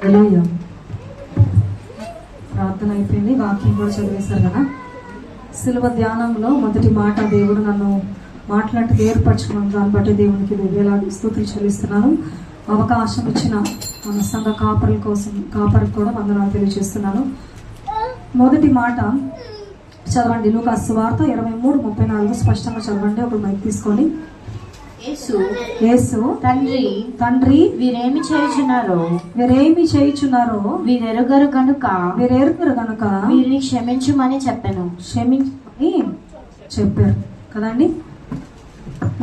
హల్లెలూయా. ప్రార్థన అయిపోయింది, వాక్యం కూడా చదివేశారు కదా. శిలువ ధ్యానంలో మొదటి మాట దేవుడు నన్ను మాట్లాడి ఏర్పరచుకున్నాను. దాన్ని బట్టి దేవునికి వేలాది స్తుతులు చెల్లిస్తున్నాను. అవకాశం ఇచ్చిన మన సంఘ కాపరి కూడా వందనాలు తెలియజేస్తున్నాను. మొదటి మాట చదవండి, లూకాసు సువార్త 23:34 స్పష్టంగా చదవండి. ఒక మైక్ తీసుకొని. యేసు తండ్రి వీరేమి చేయుచున్నారో వీరెరుగరు గనుక వీరిని క్షమించుమని క్షమించమని చెప్పారు కదండి.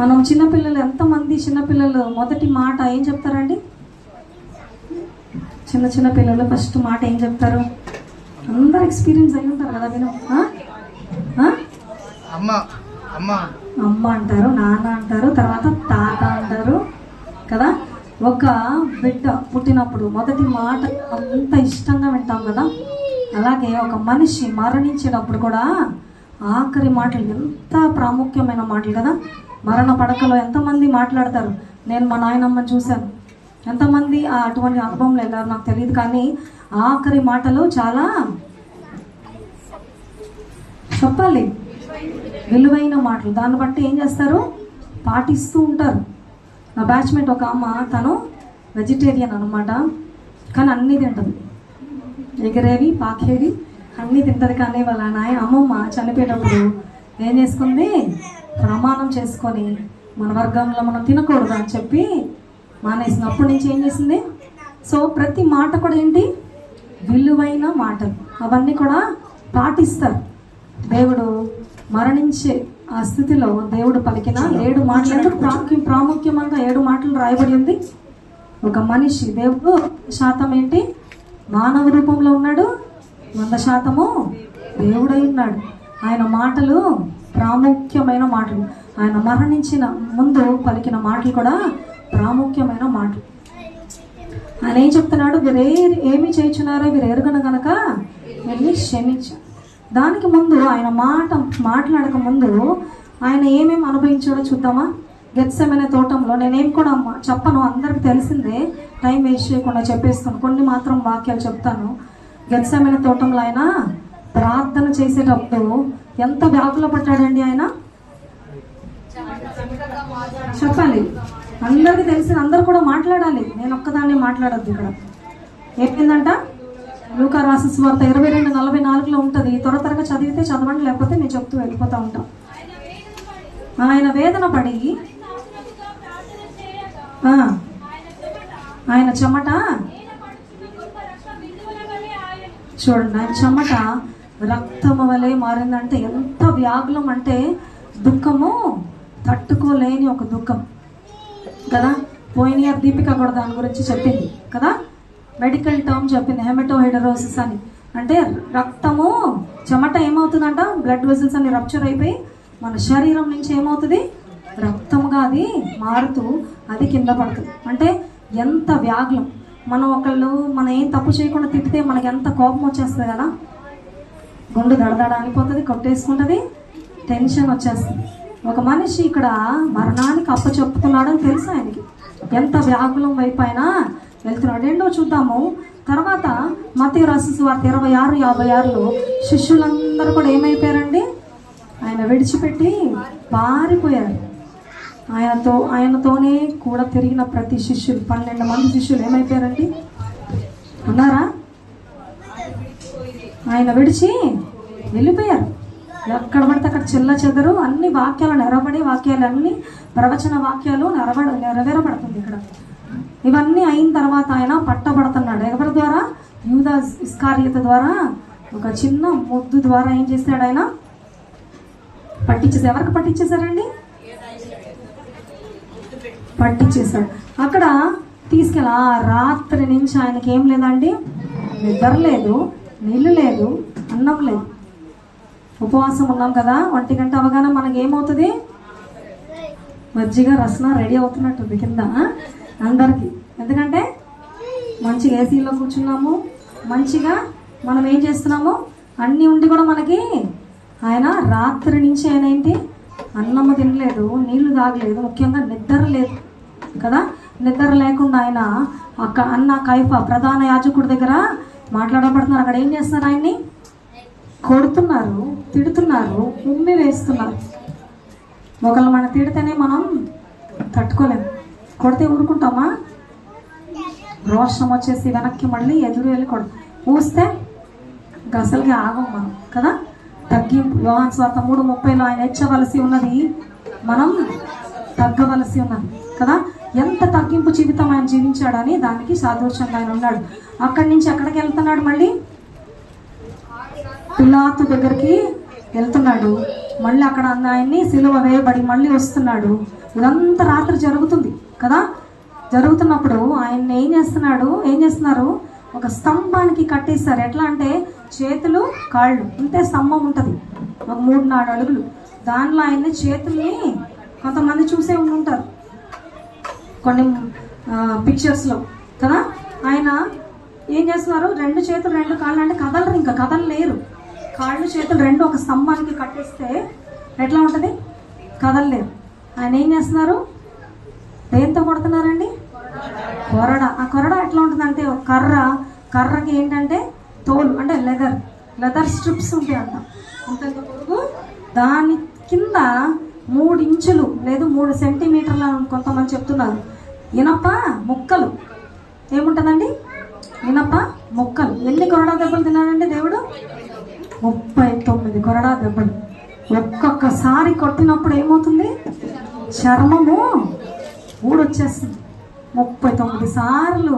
మనం చిన్నపిల్లలు, ఎంతమంది చిన్నపిల్లలు మొదటి మాట ఏం చెప్తారండి? చిన్న పిల్లలు ఫస్ట్ మాట ఏం చెప్తారు? అందరు ఎక్స్పీరియన్స్ అయి ఉంటారు కదా. విను, అమ్మ అంటారు, నాన్న అంటారు, తర్వాత తాత అంటారు కదా. ఒక బిడ్డ పుట్టినప్పుడు మొదటి మాట అంత ఇష్టంగా వింటాం కదా. అలాగే ఒక మనిషి మరణించేటప్పుడు కూడా ఆఖరి మాటలు ఎంత ప్రాముఖ్యమైన మాటలు కదా. మరణ పడకలో ఎంతమంది మాట్లాడతారు? నేను మా నాయనమ్మని చూశాను. ఎంతమంది అటువంటి అనుభవం లేదు నాకు తెలియదు, కానీ ఆఖరి మాటలు చాలా చెప్పాలి, విలువైన మాటలు. దాన్ని బట్టి ఏం చేస్తారు? పాటిస్తూ ఉంటారు. నా బ్యాచ్మేట్ ఒక అమ్మ, తను వెజిటేరియన్ అనమాట, కానీ అన్నీ తింటుంది, ఎగిరేవి పాకేవి అన్నీ తింటుంది. కానీ వాళ్ళ అమ్మమ్మ చనిపోయేటప్పుడు ఏం చేసుకుంది? ప్రమాణం చేసుకొని మన వర్గంలో మనం తినకూడదు అని చెప్పి మానేసింది. అప్పటి నుంచి ఏం చేసింది? సో ప్రతి మాట కూడా ఏంటి? విలువైన మాటలు. అవన్నీ కూడా పాటిస్తారు. దేవుడు మరణించే ఆ స్థితిలో దేవుడు పలికిన 7 మాటలు ప్రాముఖ్యంగా 7 మాటలు రాయబడి ఉంది. ఒక మనిషి దేవుడు శాతం ఏంటి? మానవ రూపంలో ఉన్నాడు, 100% దేవుడై ఉన్నాడు. ఆయన మాటలు ప్రాముఖ్యమైన మాటలు. ఆయన మరణించిన ముందు పలికిన మాటలు కూడా ప్రాముఖ్యమైన మాటలు. ఆయన ఏం చెప్తున్నాడు? ఏమి చేయుచున్నారో వీరు ఎరుగను గనక వెళ్ళి క్షమించు. దానికి ముందు ఆయన మాట్లాడక ముందు ఆయన ఏమేమి అనుభవించాడో చూద్దామా? గెత్సెమనే తోటంలో, నేనేం కూడా చెప్పను, అందరికి తెలిసిందే, టైం వేస్ట్ చేయకుండా చెప్పేస్తాను. కొన్ని మాత్రం వాక్యాలు చెప్తాను. గెత్సెమనే తోటంలో ఆయన ప్రార్థన చేసేటప్పుడు ఎంత వ్యాకుల పడ్డాడండి ఆయన? చెప్పాలి, అందరికి తెలిసిన, అందరు కూడా మాట్లాడాలి. నేను ఒక్కదాన్ని మాట్లాడద్దు. ఇక్కడ ఏమైందంట? లూకా రాసిన సువార్త 22:44 ఉంటుంది. త్వరగా చదివితే చదవండి, లేకపోతే నేను చెప్తూ వెళ్ళిపోతూ ఉంటాం. ఆయన వేదన పడి ఆయన చెమట చూడండి, ఆయన చెమట రక్తము వలె మారిందంటే ఎంత వ్యాకులం అంటే, దుఃఖము తట్టుకోలేని ఒక దుఃఖం కదా. పోయిన ఇయర్ దీపిక కూడా దాని గురించి చెప్పింది కదా. మెడికల్ టర్మ్ చెప్పింది, హెమటోహైడరోసిస్ అని. అంటే రక్తము చెమట ఏమవుతుందంట? బ్లడ్ వెజల్స్ అన్ని రప్చర్ అయిపోయి మన శరీరం నుంచి ఏమవుతుంది? రక్తముగా అది మారుతూ అది కింద పడుతుంది. అంటే ఎంత వ్యాకులం. మనం ఏం తప్పు చేయకుండా తిప్పితే మనకి ఎంత కోపం వచ్చేస్తుంది కదా. గుండె దడదడ అనిపోతుంది, కొట్టేసుకుంటుంది, టెన్షన్ వచ్చేస్తుంది. ఒక మనిషి ఇక్కడ మరణానికి అప్పచెప్పుతున్నాడని తెలుసు ఆయనకి. ఎంత వ్యాకులం వైపు అయినా వెళ్తున్నాడు. రెండో చూద్దాము. తర్వాత మత్తయి రాసిన సువార్త 26:56 శిష్యులందరూ కూడా ఏమైపోయారండి? ఆయన విడిచిపెట్టి పారిపోయారు. ఆయనతోనే కూడా తిరిగిన ప్రతి శిష్యులు, 12 మంది శిష్యులు ఏమైపోయారండి? ఉన్నారా? ఆయన విడిచి వెళ్ళిపోయారు. ఎక్కడ పడితే అక్కడ చిల్ల చెదరు అన్ని వాక్యాలు నెరబడి, వాక్యాలన్నీ ప్రవచన వాక్యాలు నెరవేరబడుతుంది ఇక్కడ. ఇవన్నీ అయిన తర్వాత ఆయన పట్టబడుతున్నాడు. ఎవరి ద్వారా? యూదా ఇస్కారియోతు ద్వారా, ఒక చిన్న ముద్దు ద్వారా ఏం చేశాడు? ఆయన పట్టించేసాడు. ఎవరికి పట్టించేశారండి? పట్టించేశాడు. అక్కడ తీసుకెళ్ళి ఆ రాత్రి నుంచి ఆయనకి ఏం లేదండి? నిద్ర లేదు, నీళ్ళు లేదు, అన్నం లేదు. ఉపవాసం ఉన్నాం కదా. 1 గంట అవగానే మనకి ఏమవుతుంది? మజ్జిగ రసన రెడీ అవుతున్నట్టుంది కింద అందరికీ. ఎందుకంటే మంచిగా ఏసీలో కూర్చున్నాము, మంచిగా మనం ఏం చేస్తున్నాము, అన్నీ ఉండి కూడా మనకి ఆయన రాత్రి నుంచి ఆయన ఏంటి? అన్నము తినలేదు, నీళ్లు తాగలేదు, ముఖ్యంగా నిద్ర లేదు కదా. నిద్ర లేకుండా ఆయన అన్న కైఫా ప్రధాన యాజకుడి దగ్గర మాట్లాడబడుతున్నారు. అక్కడ ఏం చేస్తున్నారు? ఆయన్ని కొడుతున్నారు, తిడుతున్నారు, ఉమ్మి వేస్తున్నారు. ఒకళ్ళు మనం తిడితేనే మనం తట్టుకోలేము, కొడితే ఊరుకుంటామా? రోషం వచ్చేసి వెనక్కి మళ్ళీ ఎదురు వెళ్ళి ఊస్తే ఇంకా అసలుగా ఆగం మనం కదా. తగ్గింపు. యోహాను సువార్త 3:30 ఆయన హెచ్చవలసి ఉన్నది, మనం తగ్గవలసి ఉన్నది కదా. ఎంత తగ్గింపు జీవితం ఆయన జీవించాడని దానికి సాదృశ్యంగా ఆయన ఉన్నాడు. అక్కడి నుంచి ఎక్కడికి వెళ్తున్నాడు? మళ్ళీ పిలాతు దగ్గరికి వెళ్తున్నాడు. మళ్ళీ అక్కడ ఆయన్ని సిలువ వేయబడి మళ్ళీ వస్తున్నాడు. ఇదంతా రాత్రి జరుగుతుంది కదా. జరుగుతున్నప్పుడు ఆయన్ని ఏం చేస్తున్నారు? ఒక స్తంభానికి కట్టేశారు. ఎట్లా అంటే చేతులు కాళ్ళు ఇంతే స్తంభం ఉంటుంది, ఒక 3-4 అడుగులు. దానిలో ఆయన్ని చేతుల్ని కొంతమంది చూసే ఉంటారు కొన్ని పిక్చర్స్లో కదా. ఆయన ఏం చేస్తున్నారు? 2 చేతులు 2 కాళ్ళు అంటే కదలరు, ఇంకా కదలలేరు. కాళ్ళు చేతులు 2 ఒక స్తంభానికి కట్టేస్తే ఎట్లా ఉంటుంది? కదలలేరు. ఆయన ఏం చేస్తున్నారు? దేంతో కొడుతున్నారండి? కొరడ. ఆ కొరడ ఎట్లా ఉంటుంది అంటే ఒక కర్రకి ఏంటంటే తోలు అంటే లెదర్ స్ట్రిప్స్ ఉంటాయి అంట, అంతంత పొడుగు. దాని కింద 3 ఇంచులు లేదు 3 సెంటీమీటర్ల కొంతమంది చెప్తున్నారు ఇనప ముక్కలు. ఏముంటుందండి? ఇనప ముక్కలు. ఎన్ని కొరడా దెబ్బలు తిన్నాడంటే దేవుడు? 39 కొరడా దెబ్బలు. ఒక్కొక్కసారి కొట్టినప్పుడు ఏమవుతుంది? చర్మము ఊడొచ్చేస్తుంది. 39 సార్లు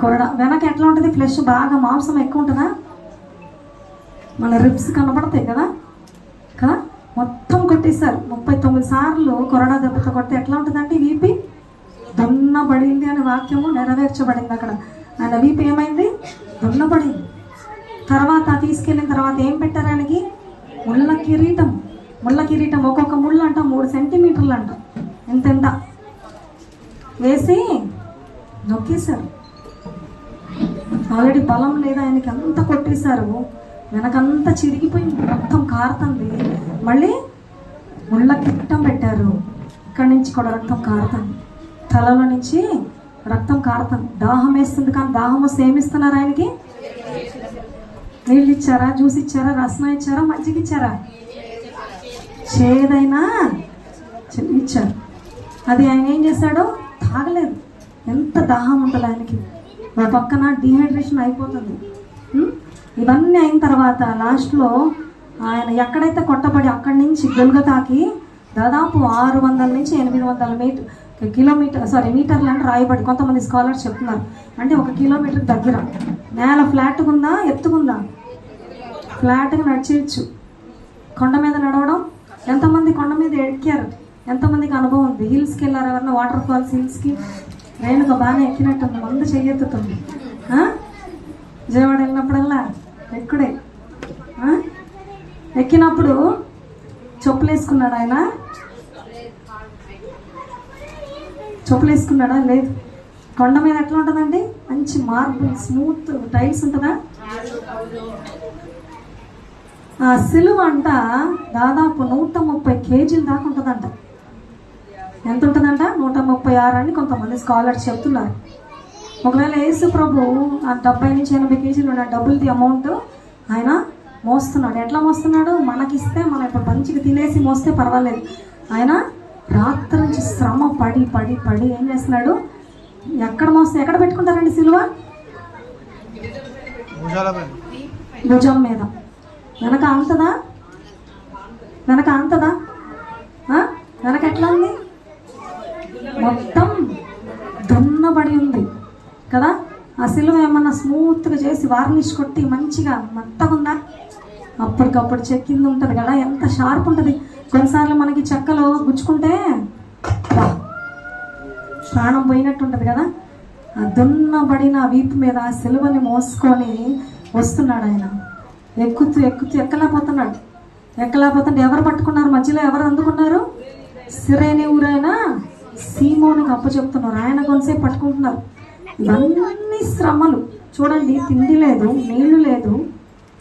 కొరడ. వెనక ఎట్లా ఉంటుంది? ఫ్లెష్ బాగా మాంసం ఎక్కువ ఉంటుందా? మన రిబ్స్ కనబడతాయి కదా. మొత్తం కొట్టేశారు. 39 సార్లు కొరడా దెబ్బతో కొడితే ఎట్లా ఉంటుందంటే వీపి దున్నబడింది అనే వాక్యము నెరవేర్చబడింది అక్కడ. ఆయన వీపి ఏమైంది? దున్నబడింది. తర్వాత తీసుకెళ్ళిన తర్వాత ఏం పెట్టారు ఆయనకి? ముళ్ళ కిరీటం. ఒక్కొక్క ముళ్ళు అంట 3 సెంటీమీటర్లు అంట, ఎంత వేసి నొక్కేశారు. ఆల్రెడీ బలం లేదా ఆయనకి, అంతా కొట్టేశారు. వెనకంతా చిరిగిపోయింది, రక్తం కారుతుంది. మళ్ళీ ముళ్ళ కిరీటం పెట్టారు. ఇక్కడి నుంచి కూడా రక్తం కారుతుంది, తలలో నుంచి రక్తం కారుతుంది. దాహం వేస్తుంది, కానీ దాహం వస్తే ఏమిస్తున్నారు ఆయనకి? నీళ్ళు ఇచ్చారా? జ్యూస్ ఇచ్చారా? రసన ఇచ్చారా? మజ్జిగ ఇచ్చారా? చేదైనా ఇచ్చారు. అది ఆయన ఏం చేశాడు? తాగలేదు. ఎంత దాహం ఉంటుంది ఆయనకి. ఒక పక్కన డీహైడ్రేషన్ అయిపోతుంది. ఇవన్నీ అయిన తర్వాత లాస్ట్లో ఆయన ఎక్కడైతే కొట్టబడి అక్కడి నుంచి గొల్గతాకి దాదాపు 600 నుంచి 800 మీటర్లు అంటే రాయబడి కొంతమంది స్కాలర్స్ చెప్తున్నారు. అంటే 1 కిలోమీటర్కి దగ్గర. నేల ఫ్లాట్గా ఉందా, ఎత్తుకుందా? ఫ్లాట్గా నడిచేయచ్చు. కొండ మీద నడవడం. ఎంతమంది కొండ మీద ఎక్కారు? ఎంతమందికి అనుభవం ఉంది? హిల్స్కి వెళ్ళారు ఎవరన్నా? వాటర్ ఫాల్స్ హిల్స్కి రేణుక బాగానే ఎక్కినట్టుంది, మందు చెయ్యెత్తుతుంది. విజయవాడ వెళ్ళినప్పుడల్లా ఎక్కుడే. ఎక్కినప్పుడు చెప్పులు వేసుకున్నాడు ఆయన? చెప్పులు వేసుకున్నాడా? లేదు. కొండ మీద ఎట్లా ఉంటుందండి? మంచి మార్బుల్ స్మూత్ టైల్స్ ఉంటుందా? ఆ సిలువ అంట దాదాపు 130 కేజీలు దాకా ఉంటుందంట. ఎంత ఉంటుందంట? 136 అని కొంతమంది స్కాలర్స్ చెప్తున్నారు. ఒకవేళ యేసు ప్రభు ఆ 70 నుంచి 80 కేజీలు ఉన్న డబ్బులది అమౌంట్ ఆయన మోస్తున్నాడు. ఎట్లా మోస్తున్నాడు? మనకిస్తే మనం ఇప్పుడు మంచిగా తినేసి మోస్తే పర్వాలేదు. ఆయన రాత్రి నుంచి శ్రమ పడి పడి పడి ఏం చేస్తున్నాడు? ఎక్కడ మోస్తే ఎక్కడ పెట్టుకుంటారండి సిలువ? భుజం మీద. వెనక అంతదా? వెనక ఎట్లా ఉంది? మొత్తం దున్నబడి ఉంది కదా. ఆ సిలువ ఏమన్నా స్మూత్గా చేసి వార్నిష్ కొట్టి మంచిగా మెత్తగా ఉందా? అప్పటికప్పుడు చెక్కింది ఉంటుంది కదా, ఎంత షార్ప్ ఉంటుంది. కొన్నిసార్లు మనకి చెక్కలో గుచ్చుకుంటే ప్రాణం పోయినట్టు ఉంటుంది కదా. ఆ దున్నబడిన వీపు మీద సిలువని మోసుకొని వస్తున్నాడు ఆయన. ఎక్కుతూ ఎక్కలేకపోతుంటే ఎవరు పట్టుకున్నారు? మధ్యలో ఎవరు అందుకున్నారు? సిరేనే ఊరైనా సీమోనికి అప్పచెప్తున్నారు. ఆయన కొంతసేపు పట్టుకుంటున్నారు. ఇవన్నీ శ్రమలు చూడండి. తిండి లేదు, నీళ్లు లేదు,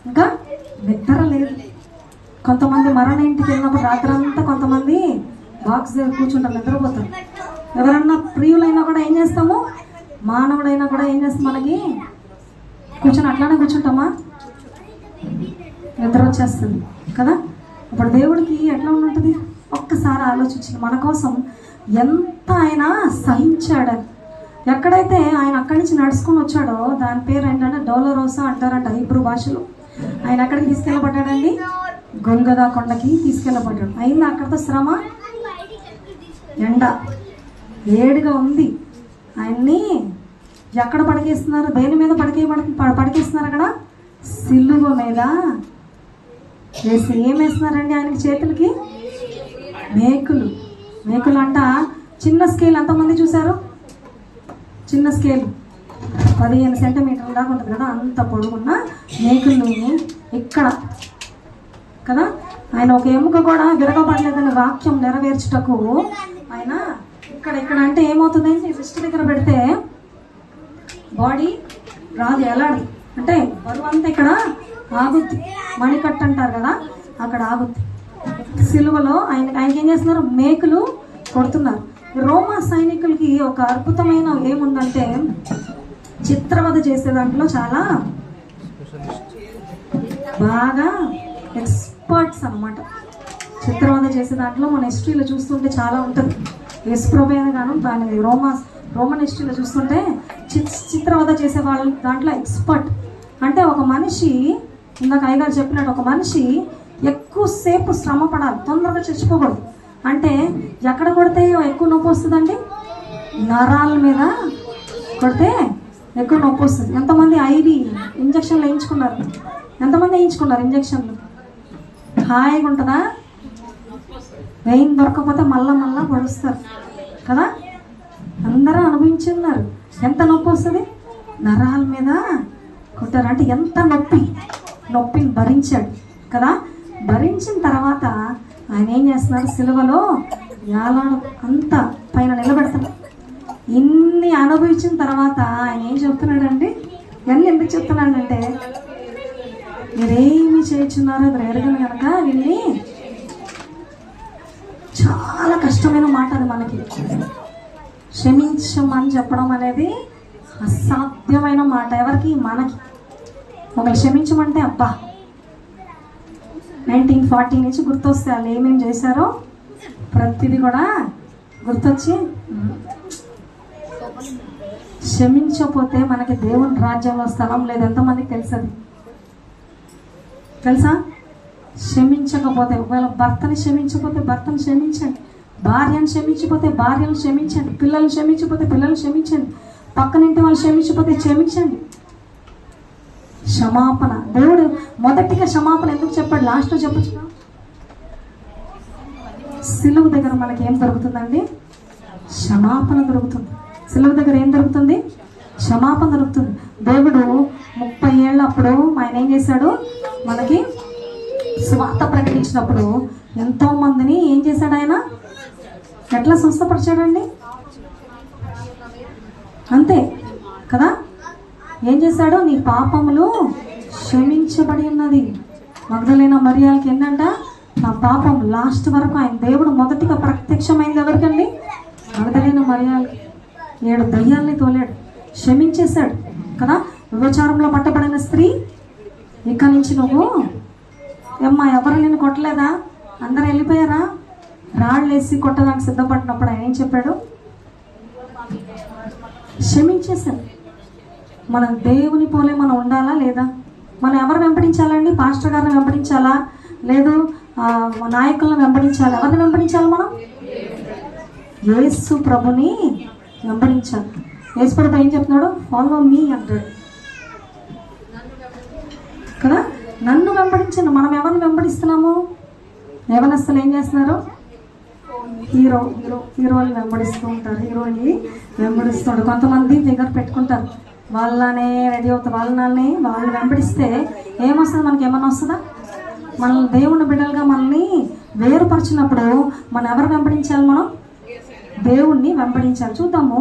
ఇంకా నిద్ర లేదు. కొంతమంది మరణ ఇంటికి వెళ్ళినప్పుడు రాత్రి అంతా కొంతమంది బాక్స్ దగ్గర కూర్చుంటారు, నిద్రపోతారు. ఎవరన్నా ప్రియులైనా కూడా ఏం చేస్తాము, మానవుడైనా కూడా ఏం చేస్తాం, మనకి కూర్చొని అట్లానే కూర్చుంటామా, నిద్ర వచ్చేస్తుంది కదా. ఇప్పుడు దేవుడికి ఎట్లా ఉంటుంది ఒక్కసారి ఆలోచించింది, మన కోసం ఎంత ఆయన సహించాడని. ఎక్కడైతే ఆయన అక్కడి నుంచి నడుచుకుని వచ్చాడో దాని పేరు ఏంటంటే డోలరోసా అంటారంట హీబ్రూ భాషలో. ఆయన ఎక్కడికి తీసుకెళ్ళబడ్డాడండి, గొల్గొథా కొండకి తీసుకెళ్ళబడ్డాడు. అయింది అక్కడితో శ్రమ, ఎండ వేడిగా ఉంది. ఆయన్ని ఎక్కడ పడికేస్తున్నారు, దేని మీద పడికేస్తున్నారు, అక్కడ సిలువ మీద వేసి ఏం వేస్తున్నారండి ఆయనకి చేతులకి, మేకులు. మేకులు అంట చిన్న స్కేల్, ఎంతమంది చూసారు, చిన్న స్కేల్ 15 సెంటీమీటర్ల దాకా ఉంటుంది కదా, అంత పొడుగున్న మేకుల్ని ఇక్కడ కదా. ఆయన ఒక ఎముక కూడా విరగబడలేదని వాక్యం నెరవేర్చుటకు ఆయన ఇక్కడ అంటే ఏమవుతుంది, రిస్ట్ దగ్గర పెడితే బాడీ రాదు, ఎలాడు అంటే బరువు అంతా ఇక్కడ ఆగుద్ది, మణికట్టు అంటారు కదా, అక్కడ ఆగుద్ది. సిలువలో ఆయనకి ఏం చేస్తున్నారు, మేకులు కొడుతున్నారు. రోమా సైనికులకి ఒక అద్భుతమైన ఏముందంటే చిత్రవధ చేసే దాంట్లో చాలా బాగా ఎక్స్పర్ట్స్ అన్నమాట. చిత్రవధ చేసే దాంట్లో మన హిస్టరీలో చూస్తుంటే చాలా ఉంటుంది. యేసుప్రభువే గాను దాని రోమన్ హిస్టరీలో చూస్తుంటే చిత్రవధ చేసే వాళ్ళు దాంట్లో ఎక్స్పర్ట్. అంటే ఒక మనిషి, ఇందాక అయ్యగారు చెప్పినట్టు, ఒక మనిషి ఎక్కువసేపు శ్రమ పడాలి, తొందరగా చచ్చిపోకూడదు. అంటే ఎక్కడ కొడితే ఎక్కువ నొప్పి వస్తుందండి, నరాల మీద కొడితే ఎక్కువ నొప్పి వస్తుంది. ఎంతమంది ఐవి ఇంజక్షన్లు వేయించుకున్నారు, ఎంతమంది వేయించుకున్నారు ఇంజక్షన్లు? హాయిగా ఉంటుందా? వెయిన్ దొరకకపోతే మళ్ళా పొడుస్తారు కదా, అందరూ అనుభవించున్నారు. ఎంత నొప్పి వస్తుంది, నరాల మీద కొట్టారు. అంటే ఎంత నొప్పిని భరించాడు కదా. భరించిన తర్వాత ఆయన ఏం చేస్తున్నారు, సిలువలో యాలాడు అంతా పైన నిలబెడతాడు. ఇన్ని అనుభవించిన తర్వాత ఆయన ఏం చెప్తున్నాడండి, ఇవన్నీ ఎందుకు చెప్తున్నాడంటే, మీరేమి చేయించున్నారో ఇప్పుడు ఎరగను కనుక వీళ్ళని, చాలా కష్టమైన మాట అది మనకి. క్షమించమని చెప్పడం అనేది అసాధ్యమైన మాట ఎవరికి, మనకి. ఒకరు క్షమించమంటే అబ్బా 1940 నుంచి గుర్తొస్తే వాళ్ళు ఏమేమి చేశారో ప్రతిదీ కూడా గుర్తొచ్చి, క్షమించకపోతే మనకి దేవుని రాజ్యంలో స్థలం లేదు. ఎంతమందికి తెలుసా? క్షమించకపోతే, ఒకవేళ భర్తని క్షమించకపోతే భర్తను క్షమించండి, భార్యను క్షమించకపోతే భార్యను క్షమించండి, పిల్లల్ని క్షమించకపోతే పిల్లల్ని క్షమించండి, పక్కనింటి వాళ్ళు క్షమించకపోతే క్షమించండి. క్షమాపణ, దేవుడు మొదటిగా క్షమాపణ ఎందుకు చెప్పాడు, లాస్ట్లో చెప్పచ్చు. సిలువ దగ్గర మనకి ఏం దొరుకుతుందండి, క్షమాపణ దొరుకుతుంది. సిలువ దగ్గర ఏం దొరుకుతుంది, క్షమాపణ దొరుకుతుంది. దేవుడు 30 ఏళ్ళ అప్పుడు ఆయన ఏం చేశాడు, మనకి స్వార్థ ప్రకటించినప్పుడు ఎంతో మందిని ఏం చేశాడు, ఆయన ఎట్లా స్వస్థపరిచాడండి, అంతే కదా. ఏం చేశాడు, నీ పాపములు క్షమించబడి ఉన్నది. మగ్దలేన మరియాలకి ఏంటంట, నా పాపం. లాస్ట్ వరకు ఆయన దేవుడు మొదటిగా ప్రత్యక్షమైంది ఎవరికండి, మగ్దలేన మరియాలకి. 7 దయ్యాల్ని తోలాడు, క్షమించేశాడు కదా. వ్యభిచారంలో పట్టబడిన స్త్రీ, ఇక నుంచి నువ్వు ఏమ్మా ఎవరు నేను కొట్టలేదా, అందరూ వెళ్ళిపోయారా, రాళ్ళు వేసి కొట్టడానికి సిద్ధపడినప్పుడు ఆయన ఏం చెప్పాడు, క్షమించేశాడు. మనం దేవుని పోలే మనం ఉండాలా లేదా? మనం ఎవరు వెంబడించాలండి, పాస్టర్ గారిని వెంబడించాలా, లేదు నాయకులను వెంబడించాలా? ఎవరిని వెంబడించాలి మనం? యేసు ప్రభుని వెంబడించాలి. యేసు ప్రభు ఏం చెప్తున్నాడు, ఫాలో మీ అంటాడు కదా. నన్ను వెంబడించండి. మనం ఎవరిని వెంబడిస్తున్నాము? యవనస్తులు ఏం చేస్తున్నారు, హీరోని వెంబడిస్తూ ఉంటారు, హీరోని వెంబడిస్తుంటారు. కొంతమంది ఫిగర్ పెట్టుకుంటారు, వాళ్ళనే రెడీ అవుతారు, వాళ్ళు వెంబడిస్తే ఏమొస్తుంది, మనకి ఏమన్నా వస్తుందా? మనల్ని దేవుని బిడ్డలుగా మనల్ని వేరుపరిచినప్పుడు మనం ఎవరు వెంబడించాలి, మనం దేవుణ్ణి వెంబడించాలి. చూద్దాము,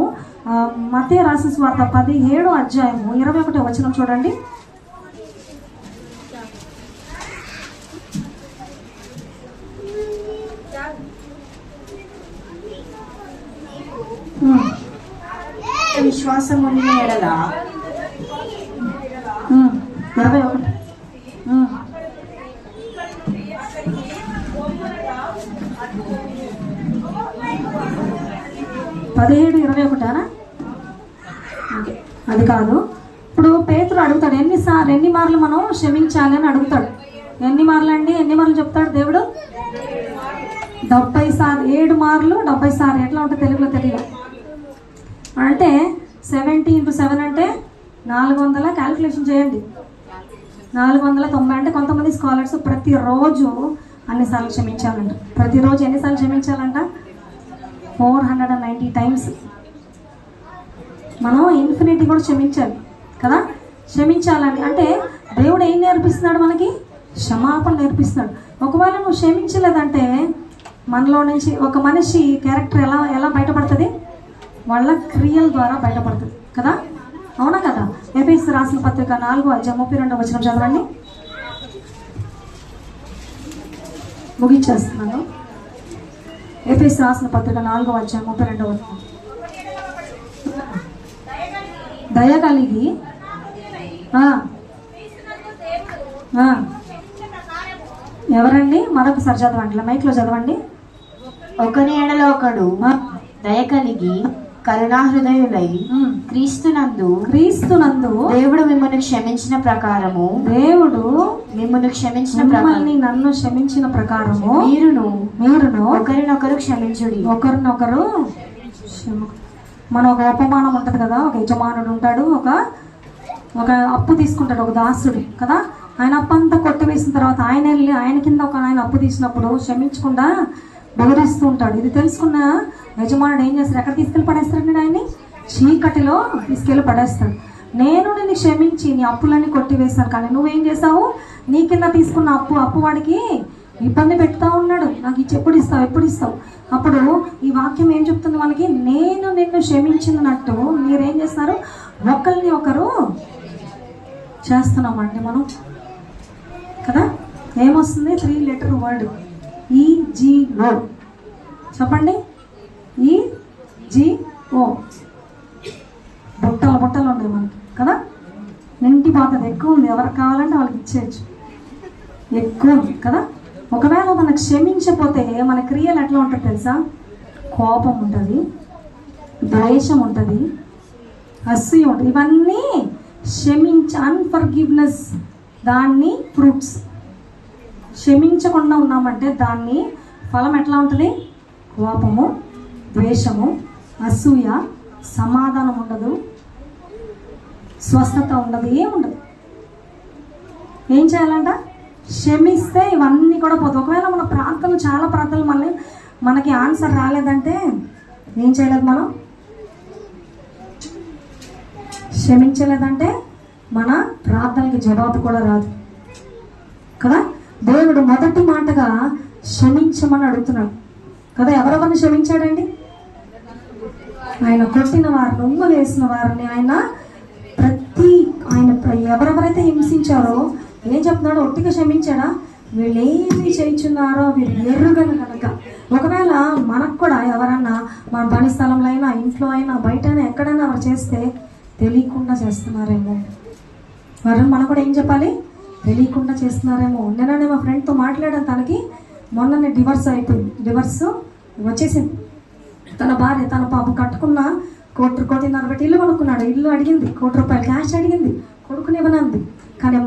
మత్తయి రాసిన సువార్త 17వ అధ్యాయము 21వ వచనం చూడండి. విశ్వాసం ఉండిన ఎడల 21 17:21 అది కాదు. ఇప్పుడు పేతురు అడుగుతాడు, ఎన్ని మార్లు మనం క్షమించాలి అని అడుగుతాడు. ఎన్ని మార్లు అండి? ఎన్ని మార్లు చెప్తాడు దేవుడు? 70 సార్లు. 7 మార్లు 70 సార్లు. ఎట్లా ఉంటుంది తెలుగులో తెలియదు. అంటే 70 × 7 అంటే 400. క్యాలిక్యులేషన్ చేయండి. 490. అంటే కొంతమంది స్కాలర్స్ ప్రతిరోజు అన్నిసార్లు క్షమించాలంట. ప్రతిరోజు ఎన్నిసార్లు క్షమించాలంట? 490 టైమ్స్. మనం ఇన్ఫినిటీ కూడా క్షమించాలి కదా. క్షమించాలని అంటే దేవుడు ఏం నేర్పిస్తున్నాడు మనకి? క్షమాపణ నేర్పిస్తున్నాడు. ఒకవేళ నువ్వు క్షమించలేదంటే మనలో నుంచి ఒక మనిషి క్యారెక్టర్ ఎలా బయటపడుతుంది? వాళ్ళ క్రియల ద్వారా బయటపడుతుంది కదా. అవునా కదా? ఎఫెసీయులకు రాసిన పత్రిక 4:32 చదవండి. ముగించేస్తున్నాను. ఎఫెసీయులకు రాసిన పత్రిక 4:32. దయ కలిగి ఎవరండి? మరొకసారి చదవండి, మైక్లో చదవండి. ఒకని ఎడల ఒకడు దయ కలిగి కరుణాహృదయులై క్రీస్తునందు దేవుడు మిమ్మల్ని క్షమించిన ప్రకారము నన్ను క్షమించిన ప్రకారము మీరును ఒకరినొకరు క్షమించుడి. ఒకరినొకరు మన ఒక ఉపమానం ఉంటుంది కదా. ఒక యజమానుడు ఉంటాడు, ఒక అప్పు తీసుకుంటాడు ఒక దాసుడు కదా. ఆయన అప్పు అంతా కొట్టివేసిన తర్వాత ఆయన కింద ఒక ఆయన అప్పు తీసినప్పుడు క్షమించకుండా బెదిరిస్తూ ఉంటాడు. ఇది తెలుసుకున్న యజమానుడు ఏం చేస్తాడు? ఎక్కడ తీసుకెళ్ళి పడేస్తాడు? ఆయన్ని చీకటిలో తీసుకెళ్ళి పడేస్తాడు. నేను నిన్ను క్షమించి నీ అప్పులన్నీ కొట్టివేశాను, కానీ నువ్వేం చేసావు? నీ కింద తీసుకున్న అప్పు వాడికి ఇబ్బంది పెడతా ఉన్నాడు. నాకు ఎప్పుడు ఇస్తావు? అప్పుడు ఈ వాక్యం ఏం చెప్తుంది మనకి? నేను నిన్ను క్షమించినట్టు మీరేం చేస్తున్నారు? ఒకరిని ఒకరు చేస్తున్నామండి మనం కదా. ఏమొస్తుంది? 3 లెటర్ వర్డ్ EGO. చెప్పండి. EGO. బుట్టలు ఉన్నాయి మనకి కదా. నింటి పోతుంది. ఎక్కువ ఉంది. ఎవరికి కావాలంటే వాళ్ళకి ఇచ్చేయచ్చు. ఎక్కువ ఉంది కదా. ఒకవేళ మనం క్షమించకపోతే మన క్రియలు ఎట్లా ఉంటుంది తెలుసా? కోపం ఉంటుంది, ద్వేషం ఉంటుంది, అసూయ ఉంటుంది. ఇవన్నీ అన్ఫర్గివ్నెస్ దాన్ని ఫ్రూట్స్. క్షమించకుండా ఉన్నామంటే దాన్ని ఫలం ఎట్లా ఉంటుంది? కోపము, ద్వేషము, అసూయ, సమాధానం ఉండదు, స్వస్థత ఉండదు, ఏముండదు. ఏం చేయాలంట? క్షమిస్తే ఇవన్నీ కూడా పోతాయి. ఒకవేళ మన ప్రార్థనలు చాలా ప్రార్థనలు మనకి ఆన్సర్ రాలేదంటే ఏం చేయలేదు? మనం క్షమించలేదంటే మన ప్రార్థనకి జవాబు కూడా రాదు కదా. దేవుడు మొదటి మాటగా క్షమించమని అడుగుతున్నాడు కదా. ఎవరెవరిని క్షమించాడండి? ఆయన కొట్టిన వారిని, ఉమ్మ వేసిన వారిని, ఆయన ఎవరెవరైతే హింసించారో ఏం చెప్తున్నాడో ఒట్టిగా క్షమించాడా? వీళ్ళు ఏమి చేయించున్నారో వీళ్ళు ఎరుగను కనుక. ఒకవేళ మనకు కూడా ఎవరన్నా మన పని స్థలంలో అయినా, ఇంట్లో అయినా, బయట అయినా, ఎక్కడైనా ఎవరు చేస్తే తెలియకుండా చేస్తున్నారేమో. వారిని మనం కూడా ఏం చెప్పాలి? తెలియకుండా చేస్తున్నారేమో. నేనే మా ఫ్రెండ్తో మాట్లాడాను. తనకి మొన్ననే డివర్స్ అయిపోయింది. డివర్స్ వచ్చేసింది. తన భార్య తన పాప కట్టుకున్న 1.5 కోటి పెట్టి ఇల్లు కొనుక్కున్నాడు. ఇల్లు అడిగింది, 1 కోటి రూపాయలు క్యాష్ అడిగింది, కొడుకునివ్వనంది. కానీ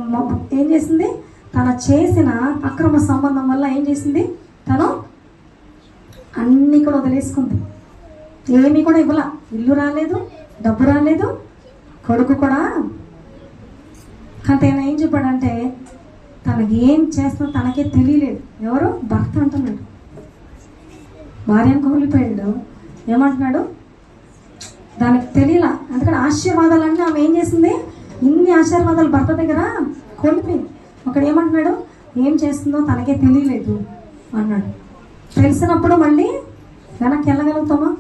ఏం చేసింది? తన చేసిన అక్రమ సంబంధం వల్ల ఏం చేసింది? తను అన్నీ కూడా వదిలేసుకుంది. ఏమీ కూడా ఇవ్వాల. ఇల్లు రాలేదు, డబ్బు రాలేదు, కొడుకు కూడా. కానీ తను ఏం చెప్పాడంటే తనకి ఏం చేస్తుందో తనకే తెలియలేదు. ఎవరు? భర్త అంటున్నాడు. భార్యను కూలిపోయాడు. ఏమంటున్నాడు? దానికి తెలియలా. అందుకని ఆశీర్వాదాలన్నీ ఆమె ఏం చేసింది? ఇన్ని ఆశీర్వాదాలు భర్త దగ్గర కోల్పోయింది. ఒకడు ఏమంటున్నాడు? ఏం చేస్తుందో తనకే తెలియలేదు అన్నాడు. తెలిసినప్పుడు మళ్ళీ వెనక్కి వెళ్ళగలుగుతామా?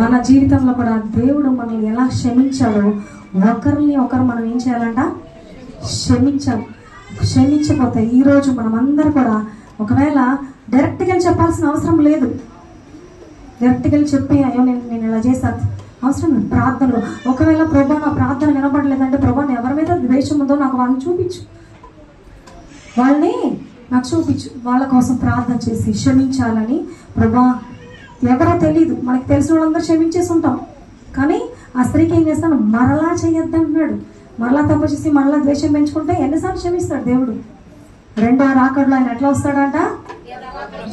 మన జీవితంలో కూడా దేవుడు మనల్ని ఎలా క్షమించాడో ఒకరిని ఒకరు మనం ఏం చేయాలంట? క్షమించాలి. క్షమించకపోతే ఈరోజు మనం అందరూ కూడా ఒకవేళ డైరెక్ట్గా చెప్పాల్సిన అవసరం లేదు. డైరెక్ట్గా చెప్పి అయ్యో నేను ఇలా చేశాను, అవసరం లేదు. ప్రార్థనలో ఒకవేళ ప్రభా నా ప్రార్థన వినపడలేదంటే ప్రభా ఎవరి మీద ద్వేషం ఉందో నాకు వాళ్ళని చూపించు, వాళ్ళని నాకు చూపించు, వాళ్ళ కోసం ప్రార్థన చేసి క్షమించాలని. ప్రభా ఎవరో తెలీదు, మనకి తెలిసిన వాళ్ళందరూ క్షమించేసి ఉంటాం, కానీ ఆ స్త్రీకి ఏం చేస్తాను, మరలా చేయొద్దంటున్నాడు. మరలా తప్పు చేసి మరలా ద్వేషం పెంచుకుంటే ఎన్నిసార్లు క్షమిస్తాడు దేవుడు. రెండో రాకడలో ఆయన ఎట్లా వస్తాడంట,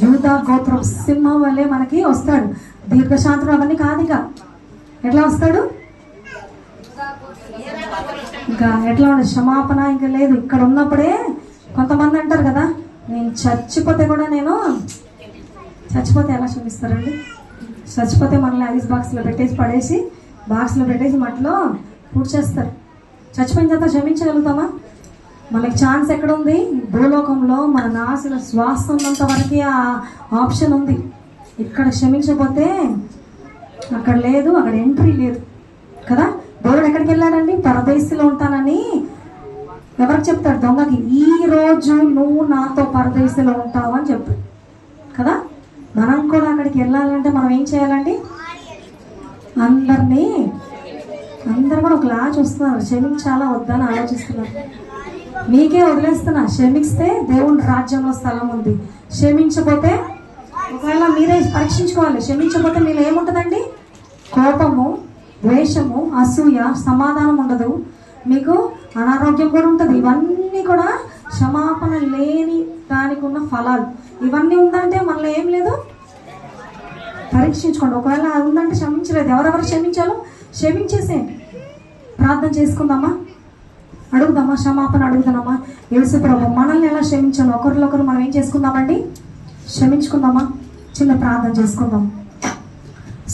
యూదా గోత్రం సింహం వల్లే మనకి వస్తాడు. దీర్ఘశాంతుడు అవన్నీ కాదు, ఇక ఎట్లా వస్తాడు, ఇంకా ఎట్లా ఉండే క్షమాపణ ఇంకా లేదు. ఇక్కడ ఉన్నప్పుడే కొంతమంది అంటారు కదా, నేను చచ్చిపోతే కూడా నేను చచ్చిపోతే ఎలా క్షమిస్తారండి? చచ్చిపోతే మనల్ని ఐస్ బాక్స్లో పెట్టేసి పడేసి బాక్స్లో పెట్టేసి మట్లో పూడ్చేస్తారు. చచ్చిపోయిన తర్వాత క్షమించగలుగుతామా? మనకి ఛాన్స్ ఎక్కడ ఉంది? భూలోకంలో మన నాశన శ్వాస ఉన్నంత వరకు ఆ ఆప్షన్ ఉంది. ఇక్కడ క్షమించకపోతే అక్కడ లేదు, అక్కడ ఎంట్రీ లేదు కదా. దేవుడు ఎక్కడికి వెళ్ళాడండి? పరదేశంలో ఉంటానని ఎవరికి చెప్తాడు? దొంగకి. ఈ రోజు నువ్వు నాతో పరదేశంలో ఉంటావు అని చెప్పాడు కదా. మనం కూడా అక్కడికి వెళ్ళాలంటే మనం ఏం చేయాలండి? అందరు కూడా ఒక లాజ్ వస్తున్నారు, క్షమించాలా వద్దని ఆలోచిస్తున్నారు. మీకే వదిలేస్తున్నా, క్షమిస్తే దేవుని రాజ్యంలో స్థలం ఉంది. క్షమించకపోతే ఒకవేళ మీరే పరీక్షించుకోవాలి. క్షమించకపోతే మీలో ఏముంటుందండి? కోపము, ద్వేషము, అసూయ, సమాధానం ఉండదు, మీకు అనారోగ్యం కూడా ఉంటుంది. ఇవన్నీ కూడా క్షమాపణ లేని దానికి ఉన్న ఫలాలు. ఇవన్నీ ఉందంటే మనలో ఏం లేదు, పరీక్షించుకోండి. ఒకవేళ అది ఉందంటే క్షమించలేదు, ఎవరెవరు క్షమించాలో క్షమించేసేయండి. ప్రార్థన చేసుకుందామా, అడుగుదామా, క్షమాపణ అడుగుదామా. యేసు ప్రభు మనల్ని ఎలా క్షమించాలో ఒకరినొకరు మనం ఏం చేసుకుందామండి, క్షమించుకుందామా. చిన్న ప్రార్థన చేసుకుందాం.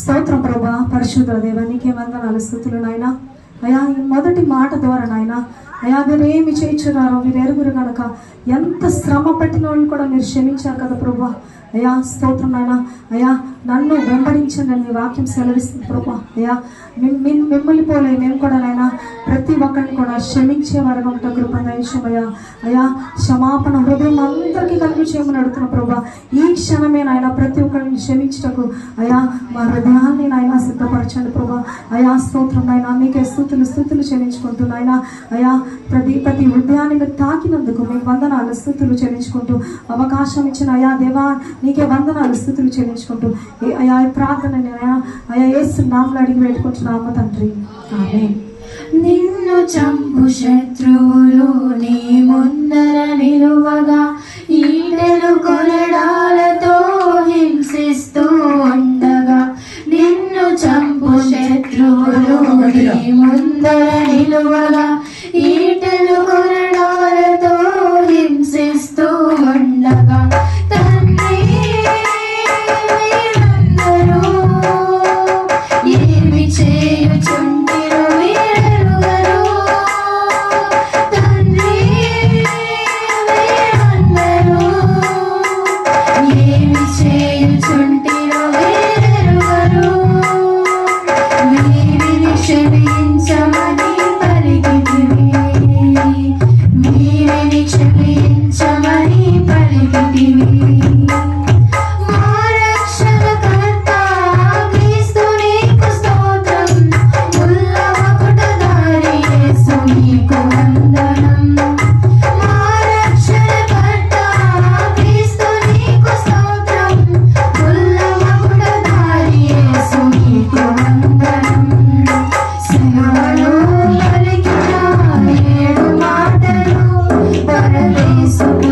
స్తోత్రం ప్రభా, పరిశుద్ధ దేవా, నీకే వందనాలు, స్తుతులు నాయనా. అయా ఈ మొదటి మాట ద్వారా నాయన అయా మీరేమి చేయించున్నారో మీరు ఎరుగురు కనుక ఎంత శ్రమ పెట్టిన వాళ్ళు కూడా మీరు క్షమించారు కదా ప్రభా. అయా స్తోత్రం నాయన. అయా నన్ను వెంబడించండి అని వాక్యం సెలవిస్తుంది ప్రభా. అయా మిమ్మల్ని పోలే మేము కూడా నాయన ప్రతి ఒక్కరిని కూడా క్షమించే వారుగా ఉంటాం కృప దయచేయమయ్యా. అయా క్షమాపణ హృదయం అందరికీ కలిగి చేయమని అడుగుతున్న ప్రభా. ఈ క్షణమే నాయన ప్రతి ఒక్కరిని క్షమించటకు అయా మా హృదయాన్ని నాయన సిద్ధపరచండి ప్రభా. అయా స్తోత్రం నాయన, మీకే స్తుతులు చెల్లించుకుంటూ నాయన అయా ప్రతి హృదయాన్ని మీరు తాకినందుకు మీకు వందనాలు స్తుతులు చెల్లించుకుంటూ అవకాశం ఇచ్చిన అయా దేవా నీకే వందనాలు స్తుతులు చెల్లించుకుంటూ అయా ప్రార్థన అయా యేసు నామములో అడిగి పెట్టుకుంటున్నాము తండ్రి, ఆమేన్. నిన్ను చంపు శత్రువులు నీ ముందర నిలువగా ఈటెలు కొరడాలతో హింసిస్తూ ఉండగా, నిన్ను చంపు శత్రువులు నీ ముందర నిలువగా ఈటెలు కొరడాలతో హింసిస్తూ ఉండగా, తండ్రి వీరందరూ ఏమి చేయుచుంటిరో వీరెరుగరు. తండ్రి వీరందరూ ఏమి చేయుచుంటిరో వీరెరుగరు. వీరిని క్షమించమని పలికితివి, వీరిని క్షమించమని పలికితివి. మా రక్షణకర్త క్రీస్తు నీకు స్తోత్రం, ముల్ల మకుటధారి యేసు నీకు వందనం. మా రక్షణకర్త క్రీస్తు నీకు స్తోత్రం, ముల్ల మకుటధారి యేసు నీకు వందనం. సిలువలో పలికిన 7 మాటలు పరదేశపు